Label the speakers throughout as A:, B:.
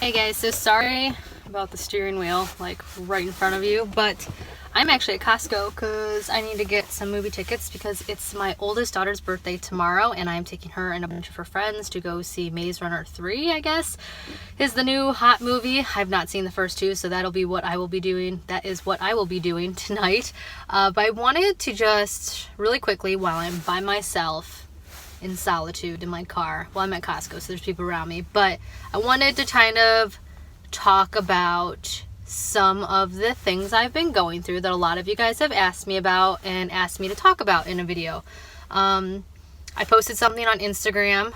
A: Hey guys, so sorry about the steering wheel like right in front of you, but I'm actually at Costco because I need to get some movie tickets because it's my oldest daughter's birthday tomorrow and I'm taking her and a bunch of her friends to go see Maze Runner 3, I guess, is the new hot movie. I've not seen the first two, so that'll be what I will be doing. That is what I will be doing tonight. But I wanted to just really quickly, while I'm by myself in solitude in my car, well, I'm at Costco, so there's people around me, but I wanted to kind of talk about some of the things I've been going through that a lot of you guys have asked me about and asked me to talk about in a video. I posted something on Instagram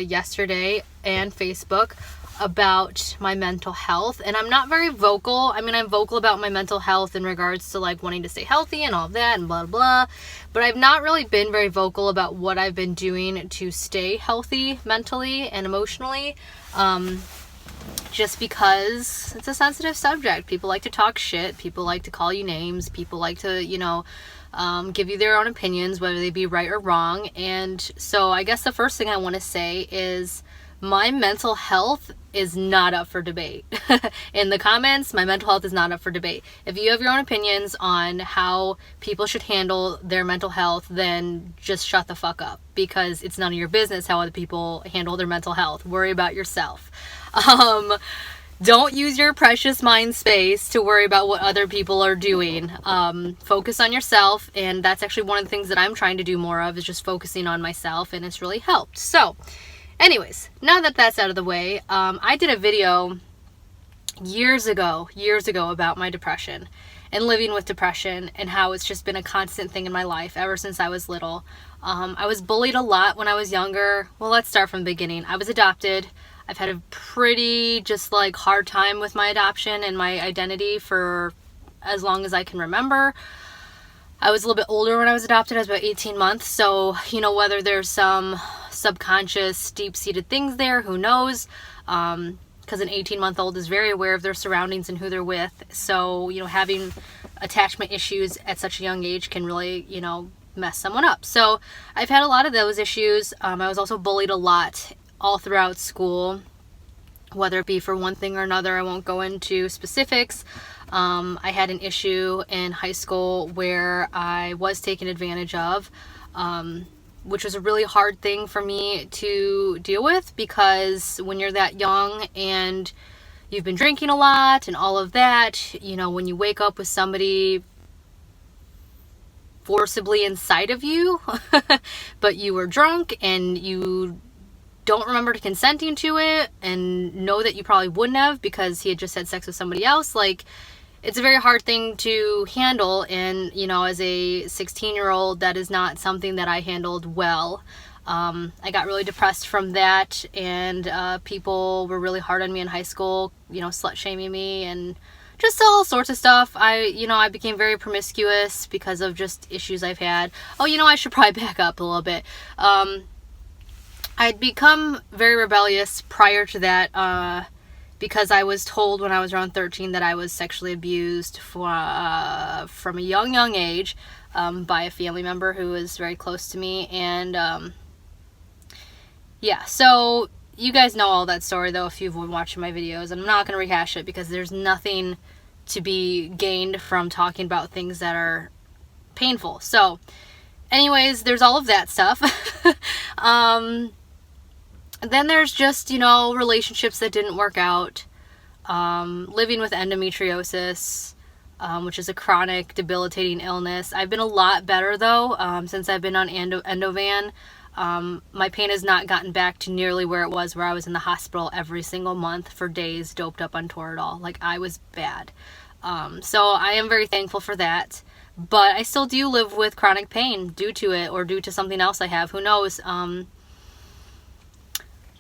A: yesterday and Facebook about my mental health, and I'm not very vocal. I mean, I'm vocal about my mental health in regards to like wanting to stay healthy and all of that and blah blah, but I've not really been very vocal about what I've been doing to stay healthy mentally and emotionally, just because it's a sensitive subject. People like to talk shit, people like to call you names, people like to, you know, give you their own opinions, whether they be right or wrong. And so I guess the first thing I want to say is my mental health is not up for debate. In the comments, my mental health is not up for debate. If you have your own opinions on how people should handle their mental health, then just shut the fuck up, because it's none of your business how other people handle their mental health. Worry about yourself. Don't use your precious mind space to worry about what other people are doing. Focus on yourself, and that's actually one of the things that I'm trying to do more of, is just focusing on myself, and it's really helped. So anyways, now that that's out of the way, I did a video years ago about my depression and living with depression and how it's just been a constant thing in my life ever since I was little. I was bullied a lot when I was younger. Well, let's start from the beginning. I was adopted. I've had a pretty just like hard time with my adoption and my identity for as long as I can remember. I was a little bit older when I was adopted. I was about 18 months. So, you know, whether there's some subconscious, deep-seated things there, who knows? Because an 18-month-old is very aware of their surroundings and who they're with. So, you know, having attachment issues at such a young age can really, you know, mess someone up. So I've had a lot of those issues. I was also bullied a lot all throughout school, whether it be for one thing or another. I won't go into specifics. I had an issue in high school where I was taken advantage of, which was a really hard thing for me to deal with, because when you're that young and you've been drinking a lot and all of that, you know, when you wake up with somebody forcibly inside of you, but you were drunk and you don't remember consenting to it and know that you probably wouldn't have because he had just had sex with somebody else, like, it's a very hard thing to handle. And, you know, as a 16-year-old, that is not something that I handled well. I got really depressed from that, and people were really hard on me in high school, you know, slut-shaming me and just all sorts of stuff. I became very promiscuous because of just issues I've had. Oh, you know, I should probably back up a little bit. I'd become very rebellious prior to that, because I was told when I was around 13 that I was sexually abused from a young age by a family member who was very close to me. And yeah, so you guys know all that story, though, if you've been watching my videos. And I'm not going to rehash it because there's nothing to be gained from talking about things that are painful. So anyways, there's all of that stuff. Then there's just, you know, relationships that didn't work out, living with endometriosis, which is a chronic debilitating illness. I've been a lot better, though, since I've been on Endovan. My pain has not gotten back to nearly where it was, where I was in the hospital every single month for days, doped up on Toradol. Like, I was bad. So I am very thankful for that. But I still do live with chronic pain due to it, or due to something else I have. Who knows?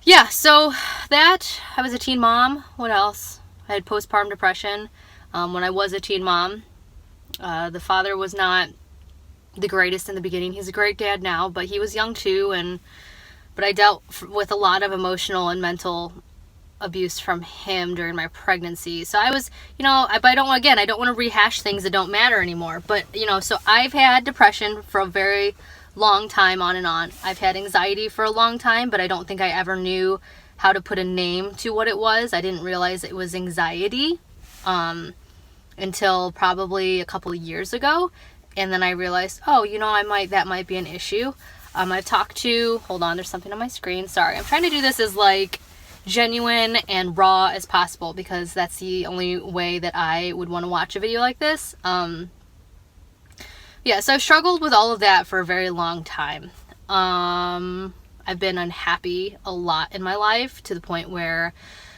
A: Yeah, so that, I was a teen mom. What else? I had postpartum depression when I was a teen mom. The father was not the greatest in the beginning. He's a great dad now, but he was young too, but I dealt with a lot of emotional and mental abuse from him during my pregnancy. So I was, you know, but I don't want to rehash things that don't matter anymore. But, you know, so I've had depression for a very long time, on and on. I've had anxiety for a long time, but I don't think I ever knew how to put a name to what it was. I didn't realize it was anxiety until probably a couple of years ago. And then I realized, oh, you know, that might be an issue. I've talked to, hold on, there's something on my screen. Sorry, I'm trying to do this as like genuine and raw as possible, because that's the only way that I would want to watch a video like this. Yeah, so I've struggled with all of that for a very long time. I've been unhappy a lot in my life, to the point where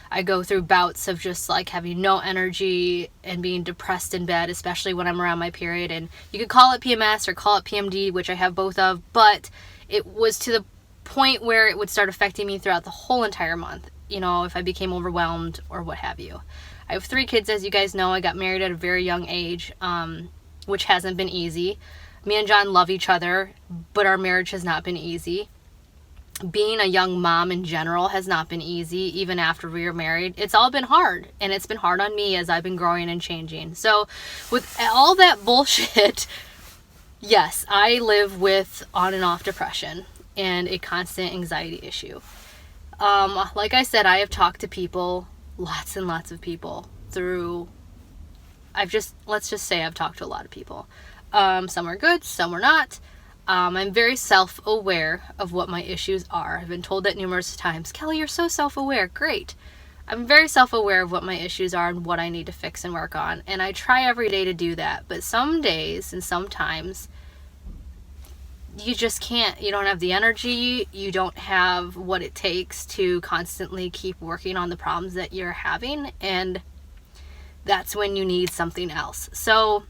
A: I go through bouts of just like having no energy and being depressed in bed, especially when I'm around my period. And you could call it PMS or call it PMD, which I have both of, but it was to the point where it would start affecting me throughout the whole entire month, you know, if I became overwhelmed or what have you. I have 3 kids, as you guys know. I got married at a very young age, which hasn't been easy. Me and John love each other, but our marriage has not been easy. Being a young mom in general has not been easy, even after we were married. It's all been hard, and it's been hard on me as I've been growing and changing. So with all that bullshit, yes, I live with on and off depression and a constant anxiety issue. Like I said, I have talked to people, lots and lots of people, let's just say I've talked to a lot of people. Some are good, some are not. I'm very self-aware of what my issues are. I've been told that numerous times. Kelly, you're so self-aware. Great. I'm very self-aware of what my issues are and what I need to fix and work on. And I try every day to do that. But some days and sometimes you just can't. You don't have the energy. You don't have what it takes to constantly keep working on the problems that you're having. And that's when you need something else. So,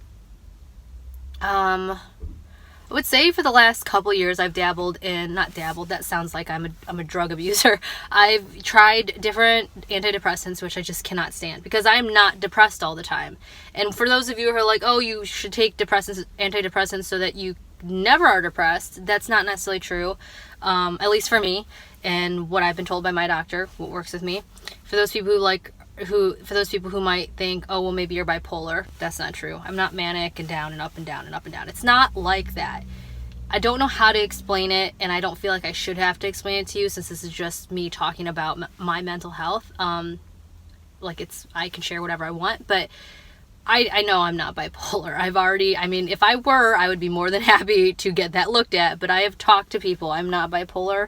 A: I would say for the last couple years I've that sounds like I'm a drug abuser. I've tried different antidepressants, which I just cannot stand, because I'm not depressed all the time. And for those of you who are like, oh, you should take antidepressants so that you never are depressed, that's not necessarily true, at least for me, and what I've been told by my doctor, what works with me. For those people who might think, oh, well, maybe you're bipolar, that's not true. I'm not manic and down and up and down and up and down. It's not like that. I don't know how to explain it, and I don't feel like I should have to explain it to you, since this is just me talking about my mental health. I can share whatever I want, but I know I'm not bipolar. If I were, I would be more than happy to get that looked at, but I have talked to people. I'm not bipolar.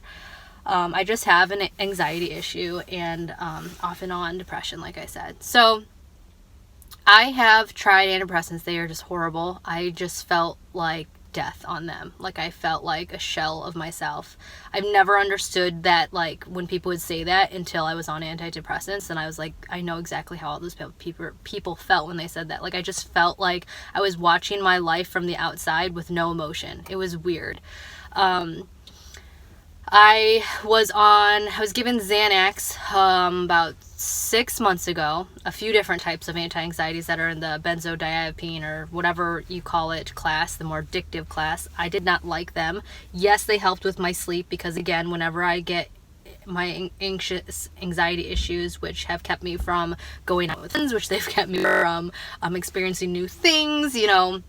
A: I just have an anxiety issue and off and on depression, like I said. So I have tried antidepressants. They are just horrible. I just felt like death on them. Like I felt like a shell of myself. I've never understood that, like, when people would say that, until I was on antidepressants, and I was like, I know exactly how all those people felt when they said that. Like, I just felt like I was watching my life from the outside with no emotion. It was weird. I was given Xanax about 6 months ago, a few different types of anti-anxieties that are in the benzodiazepine or whatever you call it class, the more addictive class. I did not like them. Yes, they helped with my sleep, because again, whenever I get my anxiety issues, which have kept me from going out with friends, which they've kept me from experiencing new things, you know,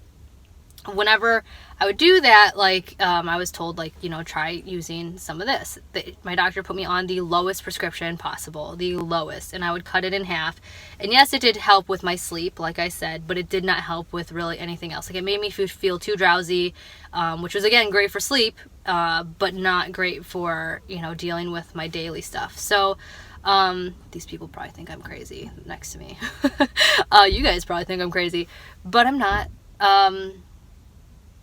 A: whenever I would do that, I was told, try using some of this. My doctor put me on the lowest prescription possible, the lowest, and I would cut it in half. And yes, it did help with my sleep, like I said, but it did not help with really anything else. Like, it made me feel too drowsy, which was, again, great for sleep, but not great for, dealing with my daily stuff. So, these people probably think I'm crazy next to me. You guys probably think I'm crazy, but I'm not.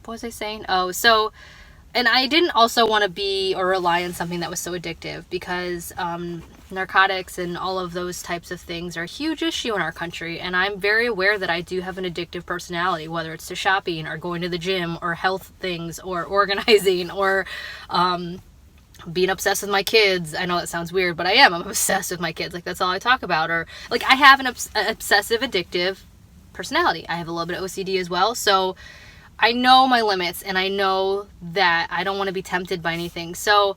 A: What was I saying? And I didn't also want to be or rely on something that was so addictive, because narcotics and all of those types of things are a huge issue in our country, and I'm very aware that I do have an addictive personality, whether it's to shopping or going to the gym or health things or organizing or being obsessed with my kids. I know that sounds weird, but I'm obsessed with my kids. Like, that's all I talk about. Or, like, I have an obsessive addictive personality. I have a little bit of OCD as well, so I know my limits, and I know that I don't want to be tempted by anything. So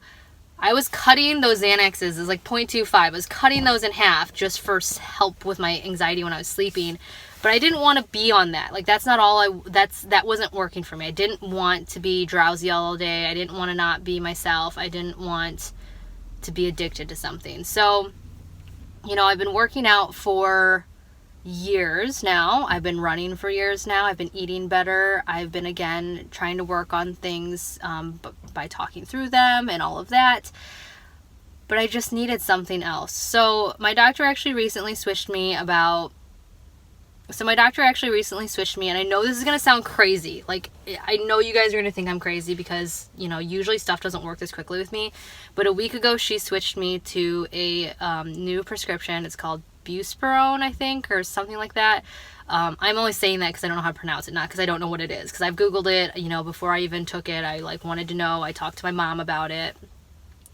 A: I was cutting those Xanaxes, it's like 0.25. I was cutting those in half just for help with my anxiety when I was sleeping. But I didn't want to be on that. Like, that's not all that wasn't working for me. I didn't want to be drowsy all day. I didn't want to not be myself. I didn't want to be addicted to something. So, you know, I've been working out for years now. I've been running for years now. I've been eating better. I've been, again, trying to work on things by talking through them and all of that. But I just needed something else. So my doctor actually recently switched me, and I know this is going to sound crazy. Like, I know you guys are going to think I'm crazy because, you know, usually stuff doesn't work this quickly with me. But a week ago, she switched me to a new prescription. It's called Buspirone, I think, or something like that. I'm only saying that because I don't know how to pronounce it, not because I don't know what it is. Because I've Googled it, you know, before I even took it. I, like, wanted to know. I talked to my mom about it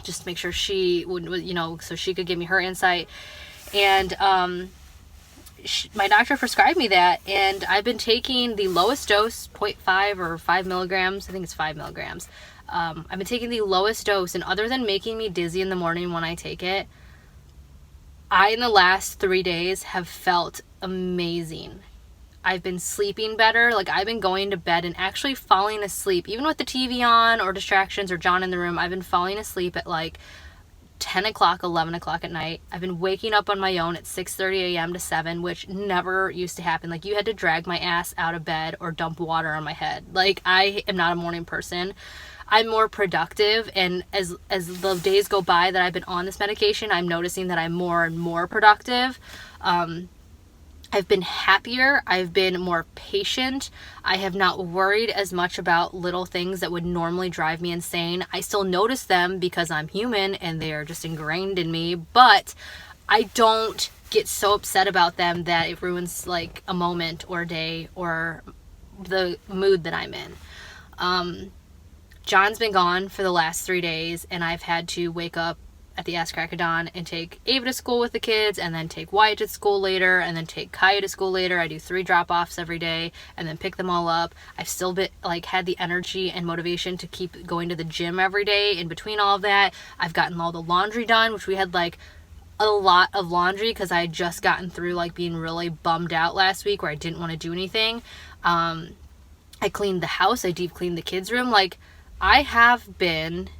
A: just to make sure she would, you know, so she could give me her insight. And my doctor prescribed me that, and I've been taking the lowest dose, 0.5 or 5 milligrams. I think it's 5 milligrams. I've been taking the lowest dose, and other than making me dizzy in the morning when I take it, in the last 3 days, have felt amazing. I've been sleeping better. Like, I've been going to bed and actually falling asleep. Even with the TV on or distractions or John in the room, I've been falling asleep at like 10 o'clock, 11 o'clock at night. I've been waking up on my own at 6:30 a.m. to 7, which never used to happen. Like, you had to drag my ass out of bed or dump water on my head. Like, I am not a morning person. I'm more productive, and as the days go by that I've been on this medication, I'm noticing that I'm more and more productive. I've been happier. I've been more patient. I have not worried as much about little things that would normally drive me insane. I still notice them because I'm human and they are just ingrained in me, but I don't get so upset about them that it ruins like a moment or a day or the mood that I'm in. John's been gone for the last 3 days, and I've had to wake up at the ass crack of dawn and take Ava to school with the kids, and then take Wyatt to school later, and then take Kaya to school later. I do 3 drop-offs every day and then pick them all up. I've still been had the energy and motivation to keep going to the gym every day in between all of that. I've gotten all the laundry done, which we had like a lot of laundry because I had just gotten through like being really bummed out last week where I didn't want to do anything. I cleaned the house. I deep cleaned the kids' room. Like, I have been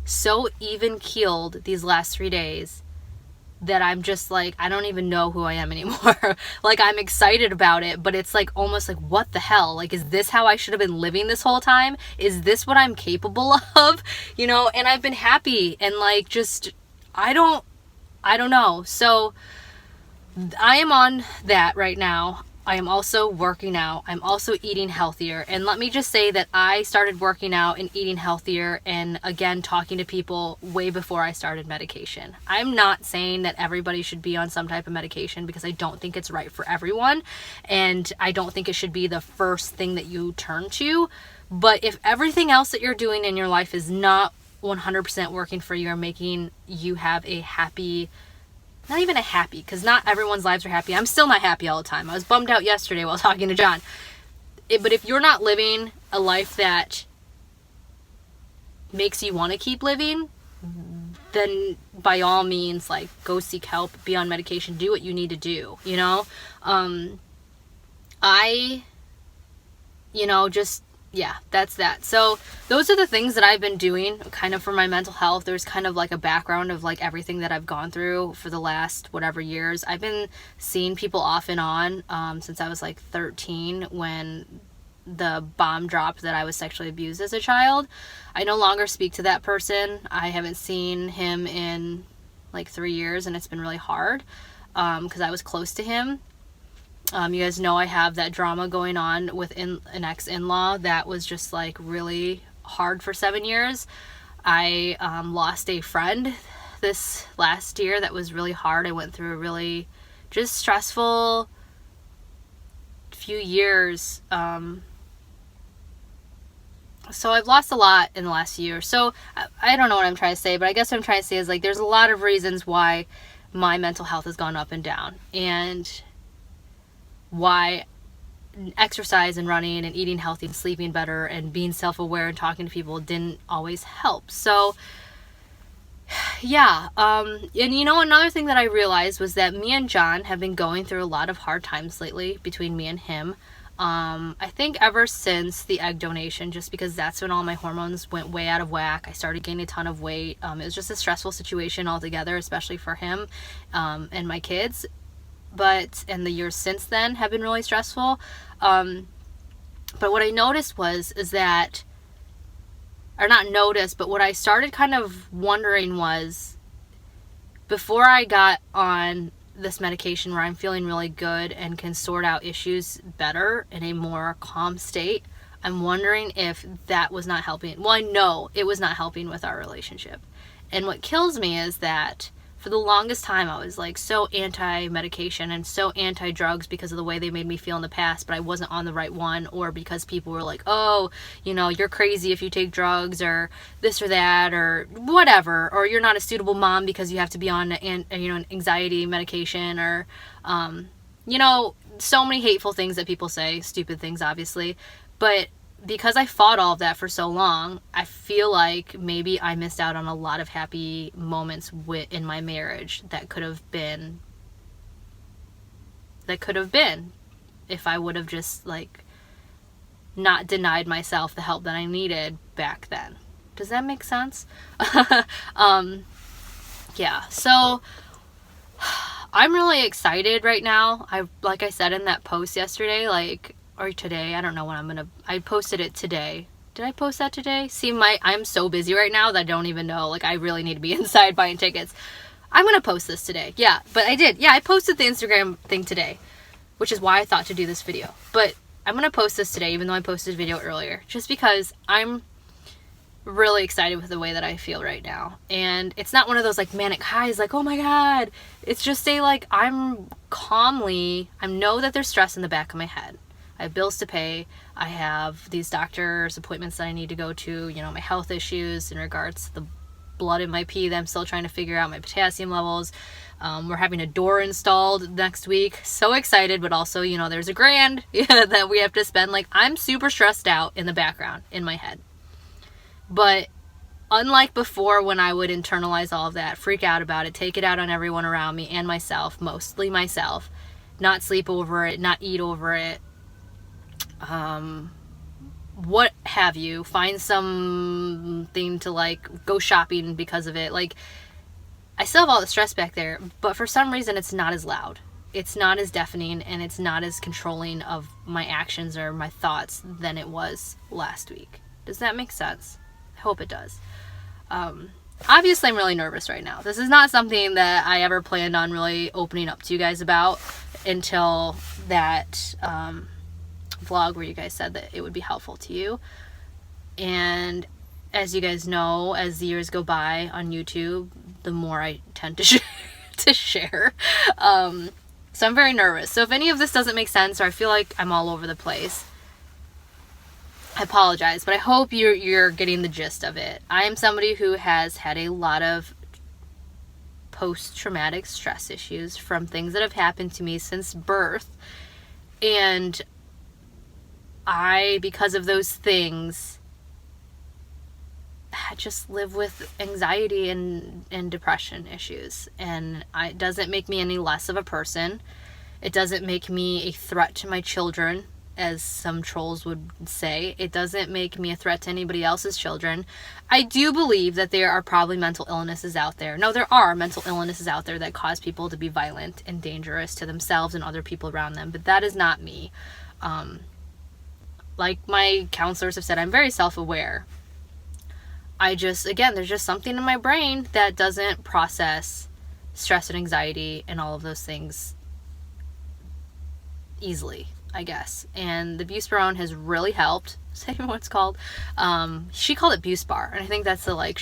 A: so even-keeled these last 3 days that I'm just like, I don't even know who I am anymore. Like, I'm excited about it, but it's like almost like, what the hell? Like, is this how I should have been living this whole time? Is this what I'm capable of? You know, and I've been happy and like, just, I don't know. So I am on that right now. I am also working out. I'm also eating healthier. And let me just say that I started working out and eating healthier and, again, talking to people way before I started medication. I'm not saying that everybody should be on some type of medication because I don't think it's right for everyone. And I don't think it should be the first thing that you turn to. But if everything else that you're doing in your life is not 100% working for you or making you have a happy, not even a happy, because not everyone's lives are happy. I'm still not happy all the time. I was bummed out yesterday while talking to John. But if you're not living a life that makes you want to keep living, then by all means, like, go seek help, be on medication, do what you need to do, you know? Yeah, that's that. So those are the things that I've been doing kind of for my mental health. There's kind of like a background of like everything that I've gone through for the last whatever years. I've been seeing people off and on since I was like 13 when the bomb dropped that I was sexually abused as a child. I no longer speak to that person. I haven't seen him in like 3 years, and it's been really hard because I was close to him. You guys know I have that drama going on with an ex-in-law that was just like really hard for 7 years. I lost a friend this last year that was really hard. I went through a really just stressful few years. So I've lost a lot in the last year. So I don't know what I'm trying to say, but I guess what I'm trying to say is like there's a lot of reasons why my mental health has gone up and down, and why exercise and running and eating healthy and sleeping better and being self-aware and talking to people didn't always help. So yeah, and you know, another thing that I realized was that me and John have been going through a lot of hard times lately between me and him. I think ever since the egg donation, just because that's when all my hormones went way out of whack. I started gaining a ton of weight. It was just a stressful situation altogether, especially for him and my kids. And the years since then have been really stressful. But what I noticed is that, or not noticed, but what I started kind of wondering was, before I got on this medication where I'm feeling really good and can sort out issues better in a more calm state, I'm wondering if that was not helping. Well, I know it was not helping with our relationship. And what kills me is that for the longest time I was like so anti-medication and so anti-drugs because of the way they made me feel in the past, but I wasn't on the right one, or because people were like, oh, you know, you're crazy if you take drugs, or this or that, or whatever, or you're not a suitable mom because you have to be on an anxiety medication, or so many hateful things that people say, stupid things obviously. But because I fought all of that for so long, I feel like maybe I missed out on a lot of happy moments in my marriage that could have been if I would have just like not denied myself the help that I needed back then. Does that make sense? Yeah, so I'm really excited right now. Like I said in that post yesterday, or today, I don't know when I posted it today. Did I post that today? See, I'm so busy right now that I don't even know. Like, I really need to be inside buying tickets. I'm going to post this today. Yeah, but I did. Yeah, I posted the Instagram thing today, which is why I thought to do this video. But I'm going to post this today, even though I posted a video earlier, just because I'm really excited with the way that I feel right now. And it's not one of those like manic highs, like, oh my God. It's just I know that there's stress in the back of my head. I have bills to pay. I have these doctor's appointments that I need to go to, my health issues in regards to the blood in my pee that I'm still trying to figure out, my potassium levels. We're having a door installed next week. So excited, but also, there's $1,000 that we have to spend. Like, I'm super stressed out in the background in my head. But unlike before, when I would internalize all of that, freak out about it, take it out on everyone around me and myself, mostly myself, not sleep over it, not eat over it, what have you, find something to go shopping because of it. I still have all the stress back there, but for some reason it's not as loud. It's not as deafening, and it's not as controlling of my actions or my thoughts than it was last week. Does that make sense? I hope it does. Obviously I'm really nervous right now. This is not something that I ever planned on really opening up to you guys about until that, vlog where you guys said that it would be helpful to you. And as you guys know, as the years go by on YouTube, the more I tend to share. So I'm very nervous. So if any of this doesn't make sense, or I feel like I'm all over the place, I apologize, but I hope you're getting the gist of it. I am somebody who has had a lot of post-traumatic stress issues from things that have happened to me since birth. And I, because of those things, I just live with anxiety and depression issues. And it doesn't make me any less of a person. It doesn't make me a threat to my children, as some trolls would say. It doesn't make me a threat to anybody else's children. I do believe that there are probably mental illnesses out there. No, there are mental illnesses out there that cause people to be violent and dangerous to themselves and other people around them. But that is not me. Like my counselors have said, I'm very self-aware. There's just something in my brain that doesn't process stress and anxiety and all of those things easily, I guess. And the Buspirone has really helped. Is that even what it's called? She called it Buspar, and I think that's the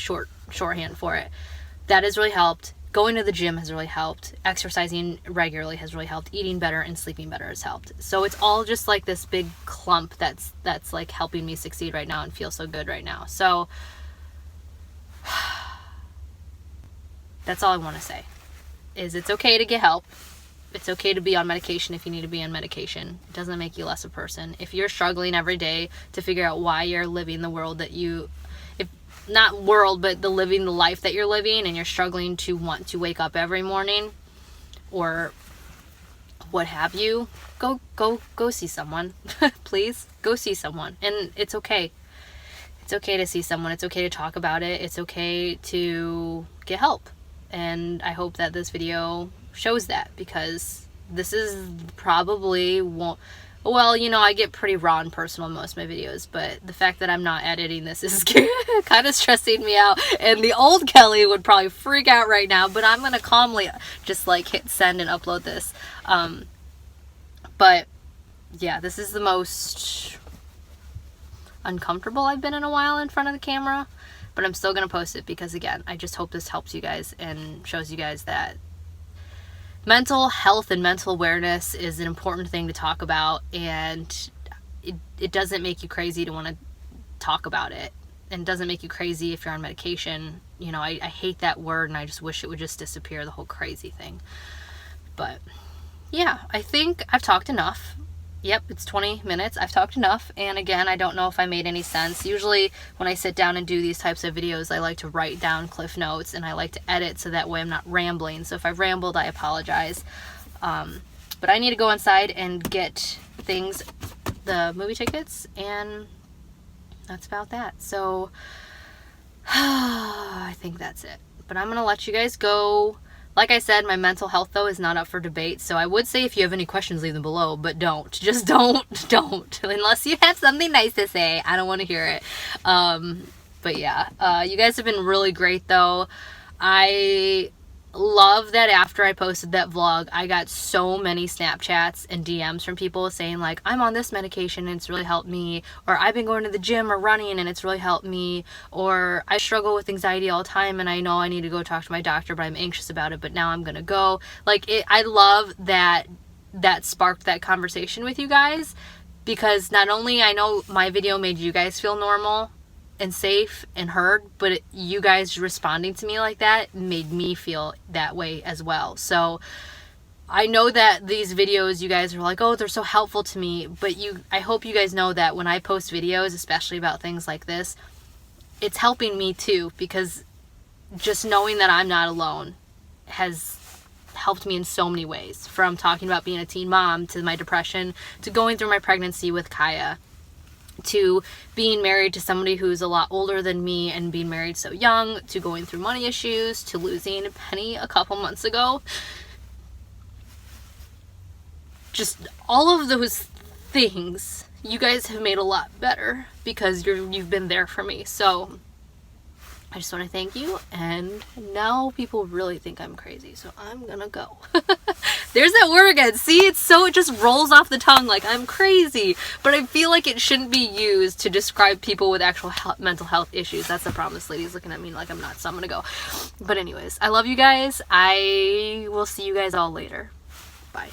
A: shorthand for it. That has really helped. Going to the gym has really helped. Exercising regularly has really helped. Eating better and sleeping better has helped. So it's all just this big clump that's helping me succeed right now and feel so good right now. So that's all I want to say, is it's okay to get help. It's okay to be on medication if you need to be on medication. It doesn't make you less a person. If you're struggling every day to figure out why you're living the world that living the life that you're living, and you're struggling to want to wake up every morning, or what have you, go see someone. Please go see someone. And it's okay. It's okay to see someone. It's okay to talk about it. It's okay to get help. And I hope that this video shows that, because this is probably well, you know, I get pretty raw and personal in most of my videos, but the fact that I'm not editing this is kind of stressing me out, and the old Kelly would probably freak out right now, but I'm gonna calmly just like hit send and upload this. But yeah, this is the most uncomfortable I've been in a while in front of the camera, but I'm still gonna post it because, again, I just hope this helps you guys and shows you guys that mental health and mental awareness is an important thing to talk about, and it doesn't make you crazy to want to talk about it, and it doesn't make you crazy if you're on medication. You know, I hate that word, and I just wish it would just disappear, the whole crazy thing. But yeah, I think I've talked enough. Yep, it's 20 minutes. I've talked enough. And again, I don't know if I made any sense. Usually when I sit down and do these types of videos, I like to write down cliff notes, and I like to edit so that way I'm not rambling. So if I've rambled, I apologize. But I need to go inside and get things, the movie tickets, and that's about that. So I think that's it. But I'm going to let you guys go. Like I said, my mental health, though, is not up for debate, so I would say if you have any questions, leave them below, but don't. Just don't. Unless you have something nice to say. I don't want to hear it. But yeah, you guys have been really great, though. I love that after I posted that vlog, I got so many Snapchats and DMs from people saying, like, I'm on this medication and it's really helped me, or I've been going to the gym or running and it's really helped me, or I struggle with anxiety all the time and I know I need to go talk to my doctor, but I'm anxious about it, but now I'm gonna go. Like, I love that sparked that conversation with you guys, because not only I know my video made you guys feel normal and safe and heard, but you guys responding to me like that made me feel that way as well. So I know that these videos, you guys are like, oh, they're so helpful to me, but I hope you guys know that when I post videos, especially about things like this, it's helping me too, because just knowing that I'm not alone has helped me in so many ways, from talking about being a teen mom, to my depression, to going through my pregnancy with Kaya, to being married to somebody who's a lot older than me and being married so young, to going through money issues, to losing Penny a couple months ago. Just all of those things, you guys have made a lot better because you've been there for me. So I just want to thank you, and now people really think I'm crazy, so I'm gonna go. There's that word again. See, it just rolls off the tongue like I'm crazy, but I feel like it shouldn't be used to describe people with actual mental health issues. That's the problem. This lady's looking at me like I'm nuts, so I'm gonna go. But anyways, I love you guys. I will see you guys all later. Bye.